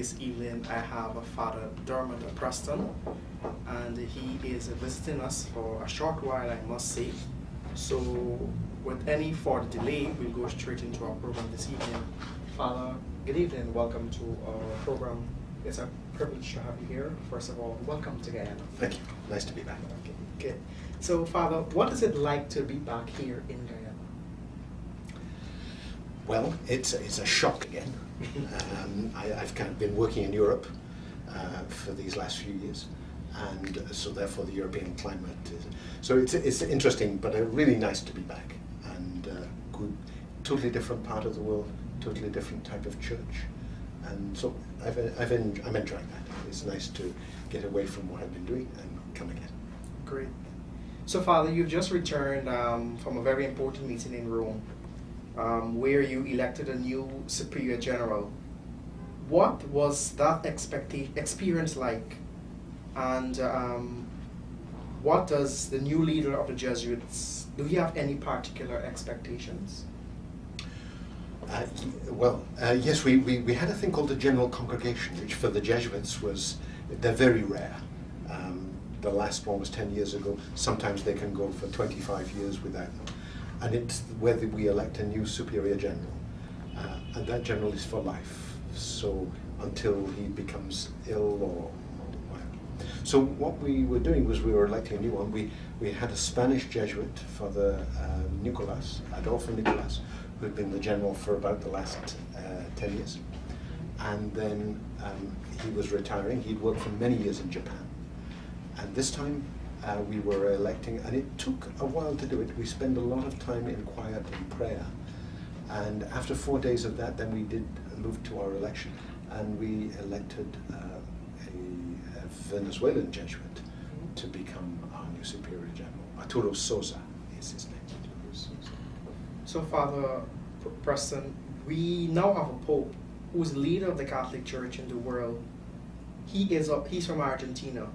this evening I have a Fr Dermot Preston, and he is visiting us for a short while, I must say. So, with any further delay, we'll go straight into our program this evening. Father, good evening. Welcome to our program. It's a privilege to have you here. First of all, welcome to Guyana. Thank you. Nice to be back. Okay, good. So, Father, what is it like to be back here in Guyana? Well, it's a shock again. I've kind of been working in Europe for these last few years, and so therefore the European climate is. So it's interesting, but really nice to be back, and good, totally different part of the world, totally different type of church, and so I'm enjoying that. It's nice to get away from what I've been doing and come again. Great. So, Father, you've just returned from a very important meeting in Rome, where you elected a new superior general. What was that experience like? And what does the new leader of the Jesuits, do you have any particular expectations? Yes, we had a thing called the General Congregation, which for the Jesuits they're very rare. The last one was 10 years ago. Sometimes they can go for 25 years without them. And it's whether we elect a new superior general. And that general is for life. So until he becomes ill or whatever. So what we were doing was we were electing a new one. We had a Spanish Jesuit, Father Adolfo Nicolas, who had been the general for about the last 10 years. And then he was retiring. He'd worked for many years in Japan. And this time we were electing, and it took a while to do it. We spent a lot of time in quiet and prayer. And after 4 days of that, then we did move to our election, and we elected a Venezuelan Jesuit to become our new superior general. Arturo Sosa is his name. So, Father Preston, we now have a Pope who's leader of the Catholic Church in the world. He's from Argentina.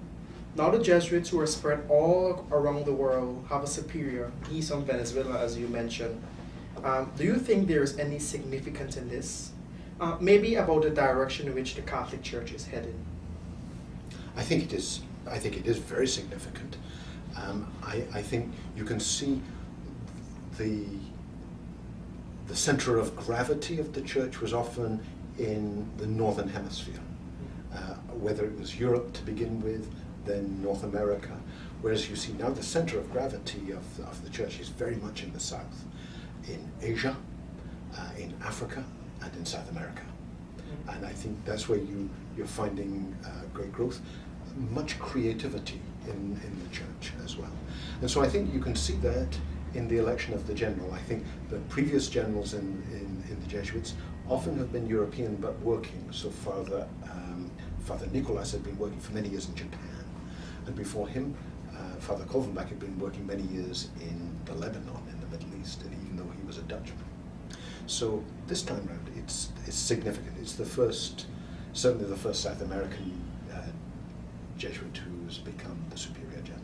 Now the Jesuits, who are spread all around the world, have a superior. He's from Venezuela, as you mentioned. Do you think there's any significance in this? Maybe about the direction in which the Catholic Church is heading? I think it is. I think it is very significant. I think you can see the center of gravity of the Church was often in the Northern Hemisphere, whether it was Europe to begin with, then North America, whereas you see now the center of gravity of the Church is very much in the South, in Asia, in Africa, and in South America. And I think that's where you're finding great growth, much creativity in the Church as well. And so I think you can see that in the election of the general. I think the previous generals in the Jesuits often have been European but working. So Father Nicolas had been working for many years in Japan. And before him, Father Kolvenbach had been working many years in the Lebanon, in the Middle East, and even though he was a Dutchman. So this time round, it's significant. It's certainly the first South American Jesuit who's become the superior general.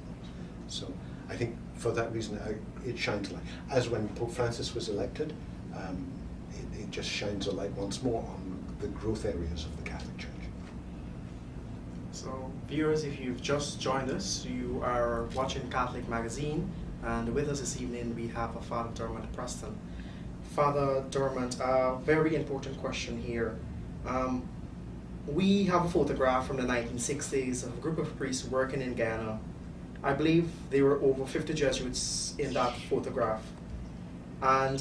So I think for that reason, it shines a light. As when Pope Francis was elected, it just shines a light once more on the growth areas of the Catholic Church. So, viewers, if you've just joined us, you are watching Catholic Magazine, and with us this evening we have a Fr Dermot Preston. Father Dermot, a very important question here. We have a photograph from the 1960s of a group of priests working in Guyana. I believe there were over 50 Jesuits in that photograph. And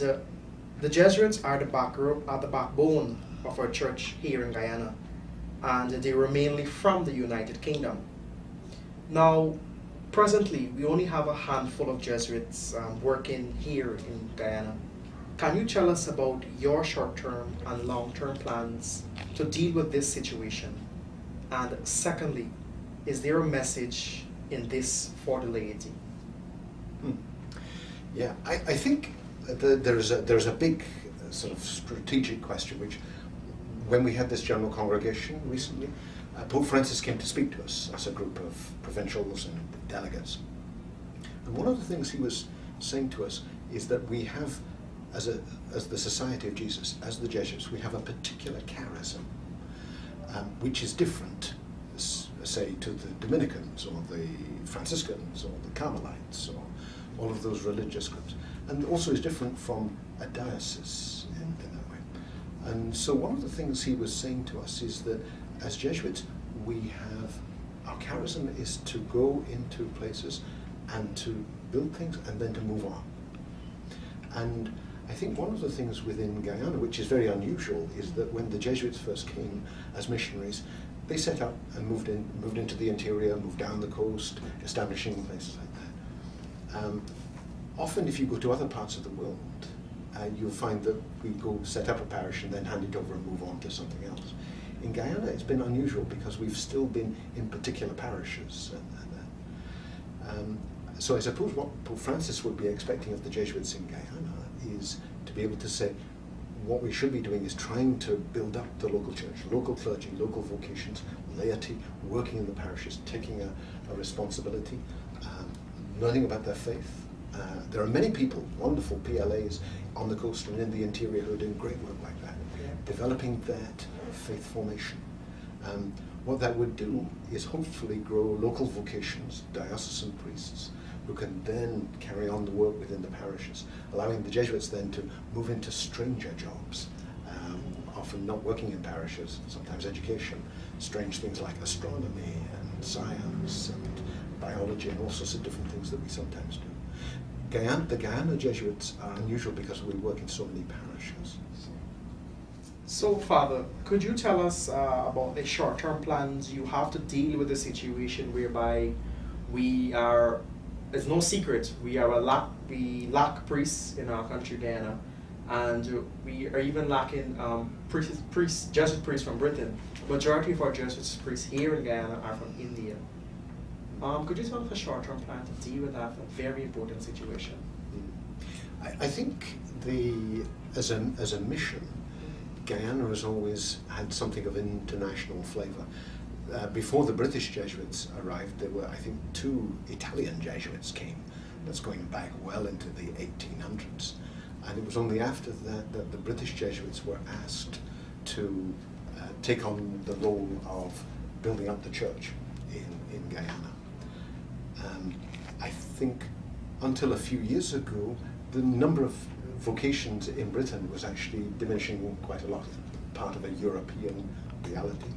the Jesuits are the backbone of our church here in Guyana. And they were mainly from the United Kingdom. Now, presently, we only have a handful of Jesuits working here in Guyana. Can you tell us about your short-term and long-term plans to deal with this situation? And secondly, is there a message in this for the laity? Yeah, I think there's a big sort of strategic question, which when we had this general congregation recently, Pope Francis came to speak to us as a group of provincials and delegates. And one of the things he was saying to us is that we have, as the Society of Jesus, as the Jesuits, we have a particular charism. which is different, say, to the Dominicans or the Franciscans or the Carmelites or all of those religious groups, and also is different from a diocese in that way. And so one of the things he was saying to us is that as Jesuits, our charism is to go into places and to build things and then to move on. And I think one of the things within Guyana, which is very unusual, is that when the Jesuits first came as missionaries, they set up and moved into the interior, moved down the coast, establishing places like that. Often if you go to other parts of the world, you'll find that we go set up a parish and then hand it over and move on to something else. In Guyana, it's been unusual because we've still been in particular parishes. So I suppose what Pope Francis would be expecting of the Jesuits in Guyana is to be able to say, what we should be doing is trying to build up the local church, local clergy, local vocations, laity, working in the parishes, taking a responsibility, learning about their faith. There are many people, wonderful PLAs on the coast and in the interior who are doing great work like that, developing that faith formation. What that would do is hopefully grow local vocations, diocesan priests, who can then carry on the work within the parishes, allowing the Jesuits then to move into stranger jobs, often not working in parishes, sometimes education, strange things like astronomy and science and biology and all sorts of different things that we sometimes do. The Guyana Jesuits are unusual because we work in so many parishes. So, Father, could you tell us about the short-term plans you have to deal with the situation whereby it's no secret, we lack priests in our country, Guyana, and we are even lacking Jesuit priests from Britain. Majority of our Jesuit priests here in Guyana are from India. Could you tell us a short-term plan to deal with that very important situation? I think as a mission, Guyana has always had something of international flavour. Before the British Jesuits arrived, there were, I think, 2 Italian Jesuits came. That's going back well into the 1800s. And it was only after that that the British Jesuits were asked to take on the role of building up the church in Guyana. I think until a few years ago, the number of vocations in Britain was actually diminishing quite a lot, part of a European reality.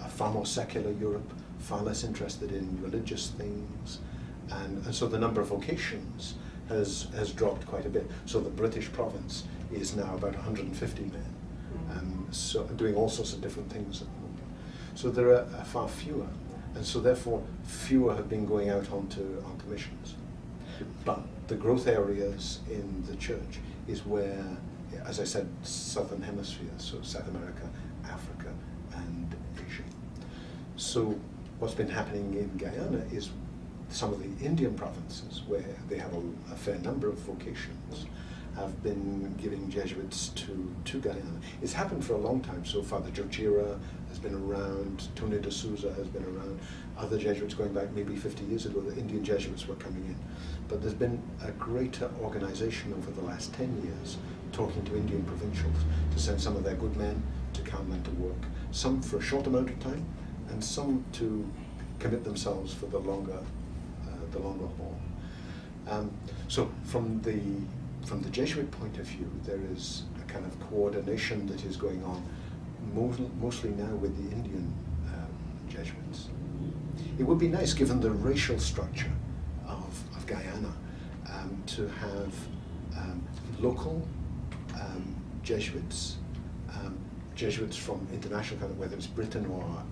A far more secular Europe, far less interested in religious things, and so the number of vocations has dropped quite a bit. So the British province is now about 150 men, so doing all sorts of different things at the moment. So there are far fewer, and so therefore fewer have been going out onto missions. But the growth areas in the church is where, as I said, Southern Hemisphere, so South America, Africa, and Asia. So what's been happening in Guyana is some of the Indian provinces, where they have a fair number of vocations, have been giving Jesuits to Guyana. It's happened for a long time. So Father Jochira has been around, Tony de Souza has been around, other Jesuits going back maybe 50 years ago, the Indian Jesuits were coming in. But there's been a greater organization over the last 10 years talking to Indian provincials to send some of their good men to come and to work, some for a short amount of time, and some to commit themselves for the longer haul. So from the Jesuit point of view, there is a kind of coordination that is going on, mostly now with the Indian Jesuits. It would be nice, given the racial structure of Guyana, to have local Jesuits, Jesuits from international, kind of, whether it's Britain or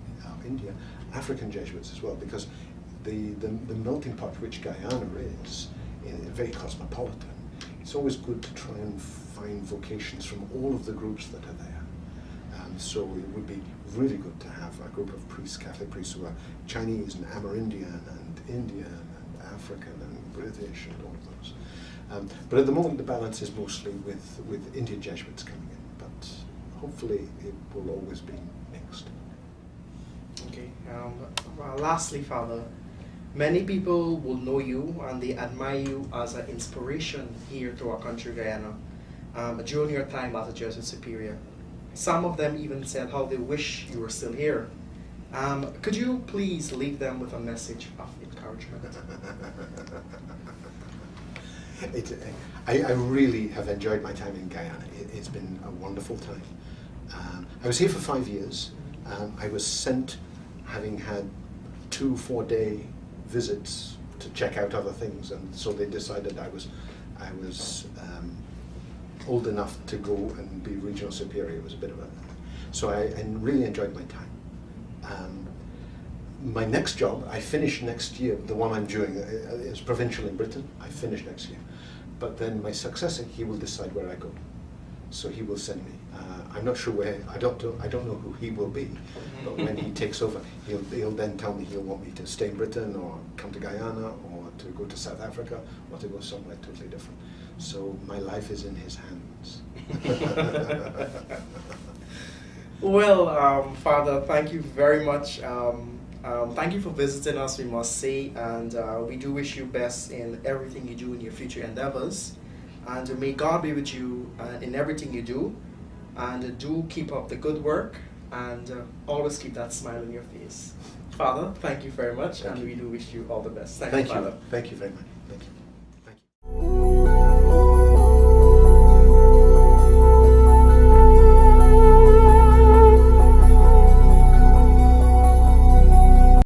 India, African Jesuits as well, because the melting pot which Guyana is very cosmopolitan. It's always good to try and find vocations from all of the groups that are there. So it would be really good to have a group of priests, Catholic priests, who are Chinese and Amerindian and Indian and African and British and all of those. But at the moment the balance is mostly with Indian Jesuits coming in, but hopefully it will always be mixed. Okay. Lastly, Father, many people will know you and they admire you as an inspiration here to our country, Guyana, during your time as a Jesuit superior. Some of them even said how they wish you were still here. Could you please leave them with a message of encouragement? I really have enjoyed my time in Guyana. It's been a wonderful time. I was here for 5 years. I was sent, having had 2 4-day visits to check out other things, and so they decided I was old enough to go and be regional superior. It was a bit of a, so I really enjoyed my time. My next job, I finish next year. The one I'm doing is provincial in Britain. I finish next year, but then my successor, he will decide where I go. So he will send me. I'm not sure where. I don't know who he will be, but when he takes over, he'll then tell me he'll want me to stay in Britain or come to Guyana or to go to South Africa or to go somewhere totally different. So my life is in his hands. Well, Father, thank you very much. Thank you for visiting us, we must say, and we do wish you best in everything you do in your future endeavors. And may God be with you in everything you do. And do keep up the good work, and always keep that smile on your face. Father, thank you very much, and we do wish you all the best. Thank you, Father. Thank you very much. Thank you.